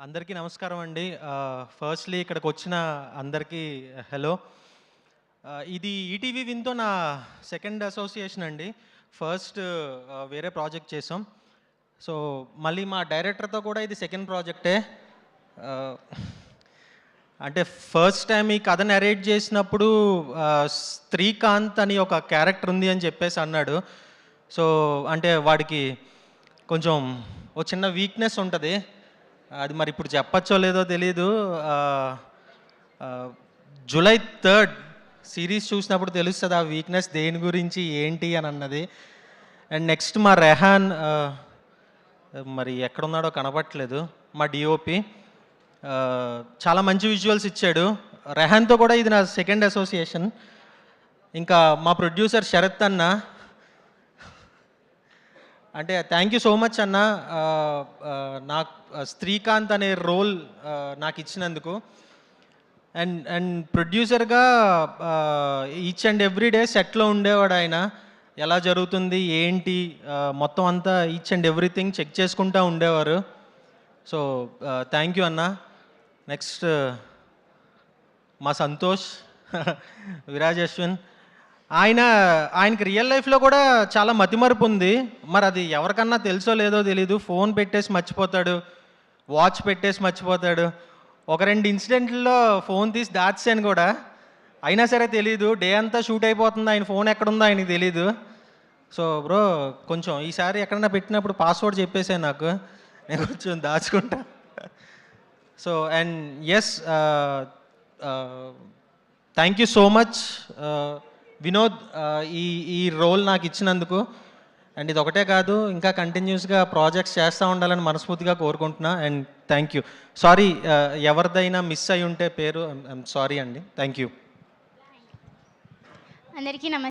అందరికీ నమస్కారం అండి. ఫస్ట్‌లీ ఇక్కడికొచ్చిన అందరికీ హలో. ఇది ఈటీవీ విన్‌తో నా సెకండ్ అసోసియేషన్ అండి. ఫస్ట్ వేరే ప్రాజెక్ట్ చేసాం. సో, మళ్ళీ మా డైరెక్టర్‌తో కూడా ఇది సెకండ్ ప్రాజెక్టే. ఆహ్, అంటే ఫస్ట్ టైం ఈ కథ నరేట్ చేసినప్పుడు శ్రీకాంత్ అని ఒక క్యారెక్టర్ ఉంది అని చెప్పేసి అన్నాడు. సో, అంటే వాడికి కొంచెం ఓ చిన్న వీక్‌నెస్ ఉంటది. అది మరి ఇప్పుడు చెప్పచ్చో లేదో తెలీదు. జూలై 3 సీరీస్ చూసినప్పుడు తెలుస్తది ఆ వీక్‌నెస్ దేని గురించి, ఏంటి అని అన్నది. అండ్ నెక్స్ట్ మా రెహాన్ మరి ఎక్కడున్నాడో కనపట్లేదు. మా డీఓపీ చాలా మంచి విజువల్స్ ఇచ్చాడు. రెహాన్‌తో కూడా ఇది నా సెకండ్ అసోసియేషన్. ఇంకా మా ప్రొడ్యూసర్ శరత్ అన్న, అంటే థ్యాంక్ యూ సో మచ్ అన్న. నాకు శ్రీకాంత్ అనే రోల్ నాకు ఇచ్చినందుకు. అండ్ అండ్ ప్రొడ్యూసర్గా ఈచ్ అండ్ ఎవ్రీ డే సెట్లో ఉండేవాడు ఆయన. ఎలా జరుగుతుంది ఏంటి మొత్తం అంతా ఈచ్ అండ్ ఎవ్రీథింగ్ చెక్ చేసుకుంటూ ఉండేవారు. సో థ్యాంక్ యూ అన్న. నెక్స్ట్ మా సంతోష్ విరాజ్ అశ్విన్, ఆయనకి రియల్ లైఫ్లో కూడా చాలా మతిమరుపు ఉంది. మరి అది ఎవరికన్నా తెలుసో లేదో తెలీదు. ఫోన్ పెట్టేసి మర్చిపోతాడు, వాచ్ పెట్టేసి మర్చిపోతాడు. ఒక 2 ఇన్సిడెంట్లలో ఫోన్ తీసి దాచాను కూడా, అయినా సరే తెలీదు. డే అంతా షూట్ అయిపోతుంది, ఆయన ఫోన్ ఎక్కడుందో ఆయనకి తెలీదు. సో బ్రో, కొంచెం ఈసారి ఎక్కడన్నా పెట్టినప్పుడు పాస్వర్డ్ చెప్పేసాను నాకు, నేను కొంచెం దాచుకుంటా. So and yes, thank you so much Vinod, ఈ రోల్ నాకు ఇచ్చినందుకు. అండ్ ఇది ఒకటే కాదు, ఇంకా కంటిన్యూస్గా ప్రాజెక్ట్స్ చేస్తూ ఉండాలని మనస్ఫూర్తిగా కోరుకుంటున్నా. And thank you. సారీ, ఎవరిదైనా మిస్ అయి ఉంటే పేరు, ఐఎమ్ సారీ అండి. Thank you. అందరికీ నమస్తే.